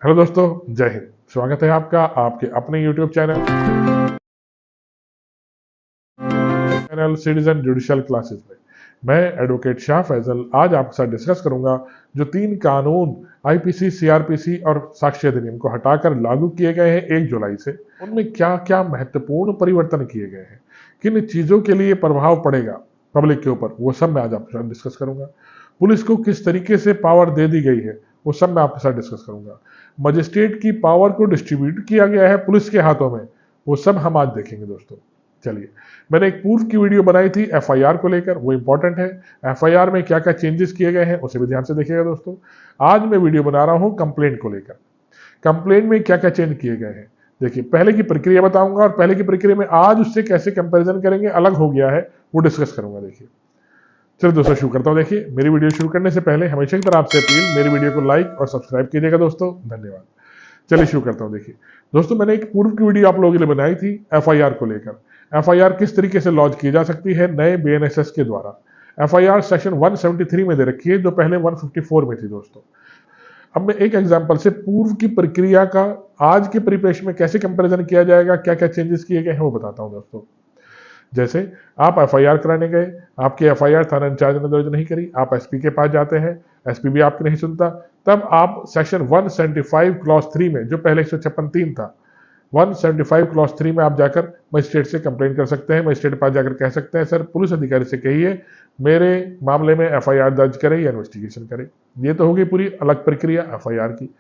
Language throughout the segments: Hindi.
हेलो दोस्तों, जय हिंद। स्वागत है आपका आपके अपने YouTube channel citizen judicial classes में। मैं एडवोकेट शाह फैजल आज आपके साथ डिस्कस करूंगा जो 3 कानून आईपीसी, सीआरपीसी और साक्ष्य अधिनियम को हटाकर लागू किए गए हैं 1 जुलाई से। उनमें क्या क्या महत्वपूर्ण परिवर्तन किए गए हैं, किन चीजों के लिए प्रभाव पड़ेगा पब्लिक के ऊपर, वो सब मैं आज आपके साथ डिस्कस करूंगा। पुलिस को किस तरीके से पावर दे दी गई है वो सब मैं आपके साथ डिस्कस करूंगा। मजिस्ट्रेट की पावर को डिस्ट्रीब्यूट किया गया है पुलिस के हाथों में, वो सब हम आज देखेंगे दोस्तों। चलिए, मैंने एक पूर्व की वीडियो बनाई थी एफआईआर को लेकर, वो इंपॉर्टेंट है। एफआईआर में क्या क्या चेंजेस किए गए हैं उसे भी ध्यान से देखिएगा दोस्तों। आज मैं वीडियो बना रहा हूं कंप्लेंट को लेकर। कंप्लेंट में क्या क्या चेंज किए गए हैं, देखिए पहले की प्रक्रिया बताऊंगा और पहले की प्रक्रिया में आज उससे कैसे कंपैरिजन करेंगे, अलग हो गया है, वो डिस्कस करूंगा। देखिए, चलो दोस्तों शुरू करता हूं। देखिए, मेरी वीडियो शुरू करने से पहले हमेशा की तरह आपसे अपील, मेरी वीडियो को लाइक और सब्सक्राइब कीजिएगा दोस्तों, धन्यवाद। चलिए शुरू करता हूं। देखिए दोस्तों, मैंने एक पूर्व की वीडियो आप लोगों के लिए बनाई थी एफआईआर को लेकर। एफआईआर किस तरीके से लॉन्च की जा सकती है नए बीएनएसएस के द्वारा। एफआईआर सेक्शन 173 में दे रखी है, जो पहले 154 में थी दोस्तों। अब मैं एक एग्जांपल से पूर्व की प्रक्रिया का आज के परिप्रेक्ष्य में कैसे कंपैरिजन किया जाएगा, क्या क्या चेंजेस किए गए हैं वो बताता हूं दोस्तों। जैसे आप एफआईआर कराने गए, आपकी एफआईआर थाना इंचार्ज ने दर्ज नहीं करी, आप एसपी के पास जाते हैं, एसपी भी आपकी नहीं सुनता, तब आप सेक्शन 175 क्लॉज 3 में, जो पहले 156(3) था, 175 क्लॉज 3 में आप जाकर मजिस्ट्रेट से कंप्लेंट कर सकते हैं। मजिस्ट्रेट के पास जाकर कह सकते हैं, सर पुलिस अधिकारी से कहिए मेरे मामले में एफआईआर दर्ज करें या इन्वेस्टिगेशन करें। ये तो होगी पूरी अलग प्रक्रिया एफआईआर की।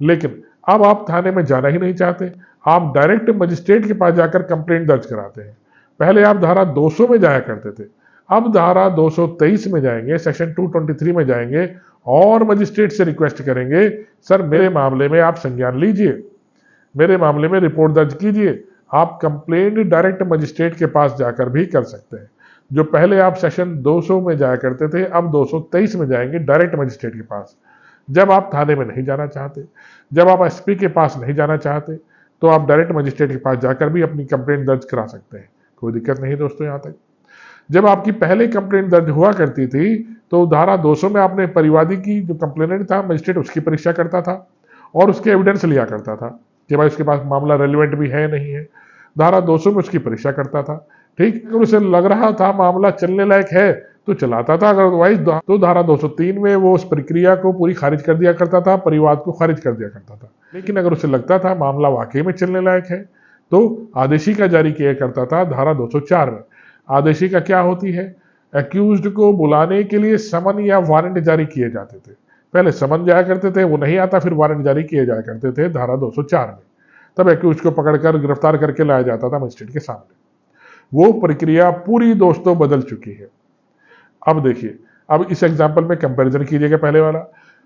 लेकिन अब आप थाने में जाना ही नहीं चाहते, आप डायरेक्ट मजिस्ट्रेट के पास जाकर कंप्लेंट दर्ज कराते हैं। पहले आप धारा 200 में जाया करते थे, अब धारा 223 में जाएंगे, सेक्शन 223 में जाएंगे और मजिस्ट्रेट से रिक्वेस्ट करेंगे, सर मेरे मामले में आप संज्ञान लीजिए, मेरे मामले में रिपोर्ट दर्ज कीजिए। आप कंप्लेंट डायरेक्ट मजिस्ट्रेट के पास जाकर भी कर सकते हैं। जो पहले आप सेक्शन 200 में जाया करते थे, अब 223 में जाएंगे डायरेक्ट मजिस्ट्रेट के पास। जब आप थाने में नहीं जाना चाहते, जब आप एसपी के पास नहीं जाना चाहते, तो आप डायरेक्ट मजिस्ट्रेट के पास जाकर भी अपनी कंप्लेंट दर्ज करा सकते हैं। कोई दिक्कत नहीं दोस्तों। यहां तक जब आपकी पहले कंप्लेंट दर्ज हुआ करती थी, तो धारा 200 में आपने परिवादी की जो कंप्लेनेंट था, मजिस्ट्रेट उसकी परीक्षा करता था और उसके एविडेंस लिया करता था कि भाई उसके पास मामला रेलिवेंट भी है नहीं है। धारा 200 में उसकी परीक्षा करता था। ठीक, अगर उसे लग रहा था मामला चलने लायक है तो चलाता था, अदरवाइज तो धारा 203 में वो उस प्रक्रिया को पूरी खारिज कर दिया करता था, परिवाद को खारिज कर दिया करता था। लेकिन अगर उसे लगता था मामला वाकई में चलने लायक है तो आदेशिका जारी किया करता था धारा 204 में। आदेशिका क्या होती है? एक्यूज्ड को बुलाने के लिए समन या वारंट जारी किए जाते थे। पहले समन जाया करते थे, वो नहीं आता, फिर वारंट जारी किए जाया करते थे धारा 204 में। तब एक्यूज्ड को पकड़कर गिरफ्तार करके लाया जाता था मजिस्ट्रेट के सामने। वो प्रक्रिया पूरी दोस्तों बदल चुकी है। अब देखिए, अब इस एग्जाम्पल में कंपैरिजन कीजिएगा पहले वाला।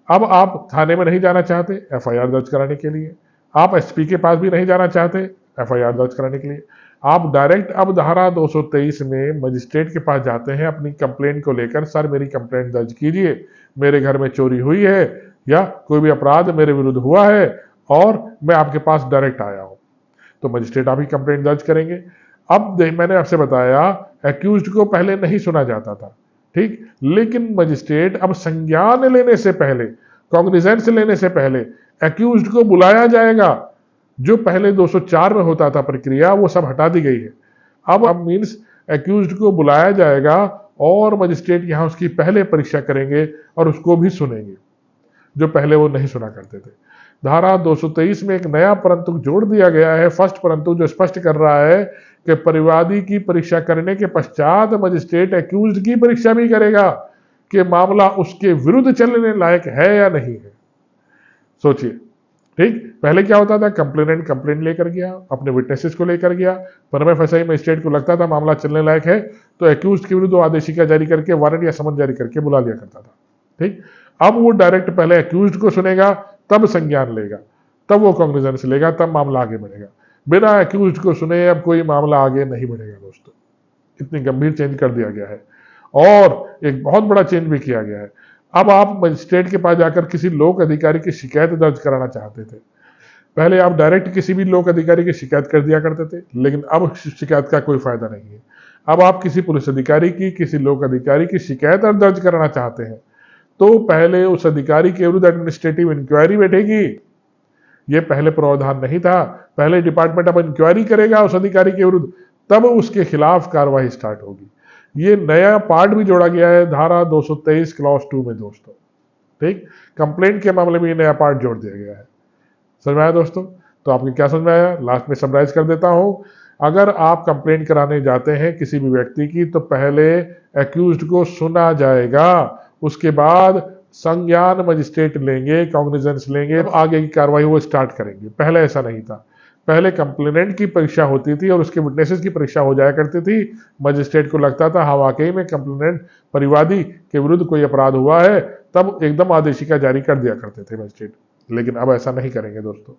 अब आप थाने में नहीं जाना चाहते एफआईआर दर्ज कराने के लिए, आप एसपी के पास भी नहीं जाना चाहते एफआईआर दर्ज कराने के लिए, आप डायरेक्ट अब धारा 223 में मजिस्ट्रेट के पास जाते हैं अपनी कंप्लेंट को लेकर, सर मेरी कंप्लेंट दर्ज कीजिए, मेरे घर में चोरी हुई है या कोई भी अपराध मेरे विरुद्ध हुआ है और मैं आपके पास डायरेक्ट आया हूं। तो मजिस्ट्रेट आप ही कंप्लेंट दर्ज करेंगे। अब मैंने आपसे बताया एक्यूज्ड को पहले नहीं सुना जाता था, ठीक, लेकिन मजिस्ट्रेट अब संज्ञान लेने से पहले, कॉग्निजेंस लेने से पहले एक्यूज्ड को बुलाया जाएगा। जो पहले 204 में होता था प्रक्रिया, वो सब हटा दी गई है। अब मींस एक्यूज्ड को बुलाया जाएगा और मजिस्ट्रेट यहां उसकी पहले परीक्षा करेंगे और उसको भी सुनेंगे, जो पहले वो नहीं सुना करते थे। धारा 223 में एक नया परंतु जोड़ दिया गया है, फर्स्ट परंतु, जो स्पष्ट कर रहा है कि परिवादी की परीक्षा करने के पश्चात मजिस्ट्रेट एक्यूज्ड की परीक्षा भी करेगा कि मामला उसके विरुद्ध चलने लायक है या नहीं है। सोचिए, ठीक, पहले क्या होता था, कंप्लेनेंट कंप्लेंट लेकर गया, अपने विटनेसेस को लेकर गया, प्रमा फसाई मजिस्ट्रेट को लगता था मामला चलने लायक है तो एक्यूज्ड के विरुद्ध आदेशिका जारी करके, वारंट या समन जारी करके बुला लिया करता था। ठीक, अब वो डायरेक्ट पहले एक्यूज्ड को सुनेगा, तब संज्ञान लेगा, तब वो कॉग्निजेंस लेगा, तब मामला आगे बढ़ेगा। बिना एक्यूज्ड को सुने अब कोई मामला आगे नहीं बढ़ेगा दोस्तों। इतनी गंभीर चेंज कर दिया गया है। और एक बहुत बड़ा चेंज भी किया गया है। अब आप मजिस्ट्रेट के पास जाकर किसी लोक अधिकारी की शिकायत दर्ज कराना चाहते थे, पहले आप डायरेक्ट किसी भी लोक अधिकारी की शिकायत कर दिया करते थे, लेकिन अब शिकायत का कोई फायदा नहीं है। अब आप किसी पुलिस अधिकारी की, किसी लोक अधिकारी की शिकायत दर्ज कराना चाहते हैं तो पहले उस अधिकारी के विरुद्ध एडमिनिस्ट्रेटिव इंक्वायरी बैठेगी, ये पहले प्रावधान नहीं था। पहले डिपार्टमेंट अब इंक्वायरी करेगा उस अधिकारी के विरुद्ध, तब उसके खिलाफ कार्रवाई स्टार्ट होगी। ये नया पार्ट भी जोड़ा गया है धारा 223 क्लॉज 2 में दोस्तों। ठीक, कंप्लेंट के मामले में ये नया पार्ट जोड़ दिया गया है। समझ में आया दोस्तों? तो आपको क्या समझ में आया? लास्ट में समराइज कर देता हूं। अगर आप कंप्लेंट कराने जाते हैं किसी भी व्यक्ति की, तो पहले एक्यूज्ड को सुना जाएगा, उसके बाद संज्ञान मजिस्ट्रेट लेंगे, कॉग्निजेंस लेंगे, आगे की कार्रवाई वो स्टार्ट करेंगे। पहले ऐसा नहीं था। पहले कंप्लेनेंट की परीक्षा होती थी और उसके विटनेसेस की परीक्षा हो जाया करती थी। मजिस्ट्रेट को लगता था हाँ वाकई में कंप्लेनेंट परिवादी के विरुद्ध कोई अपराध हुआ है, तब एकदम आदेशिका जारी कर दिया करते थे मजिस्ट्रेट। लेकिन अब ऐसा नहीं करेंगे दोस्तों।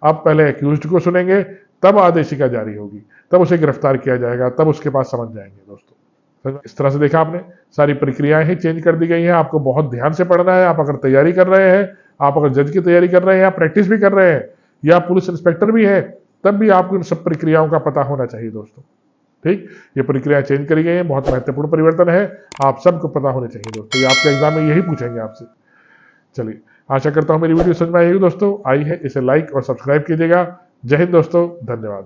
अब पहले एक्यूज्ड को सुनेंगे, तब आदेशिका जारी होगी, तब उसे गिरफ्तार किया जाएगा, तब उसके पास समझ जाएंगे दोस्तों। इस तरह से देखा आपने, सारी प्रक्रियाएं ही चेंज कर दी गई हैं। आपको बहुत ध्यान से पढ़ना है। आप अगर तैयारी कर रहे हैं, आप अगर जज की तैयारी कर रहे हैं, या प्रैक्टिस भी कर रहे हैं, या पुलिस इंस्पेक्टर भी है, तब भी आपको इन सब प्रक्रियाओं का पता होना चाहिए दोस्तों। ठीक, ये प्रक्रिया चेंज करी गई है, बहुत महत्वपूर्ण परिवर्तन है, आप सबको पता होने चाहिए दोस्तों। ये आपके एग्जाम में यही पूछेंगे आपसे। चलिए, आशा करता हूं मेरी वीडियो समझ में आई होगी दोस्तों। आई है, इसे लाइक और सब्सक्राइब कीजिएगा। जय हिंद दोस्तों, धन्यवाद।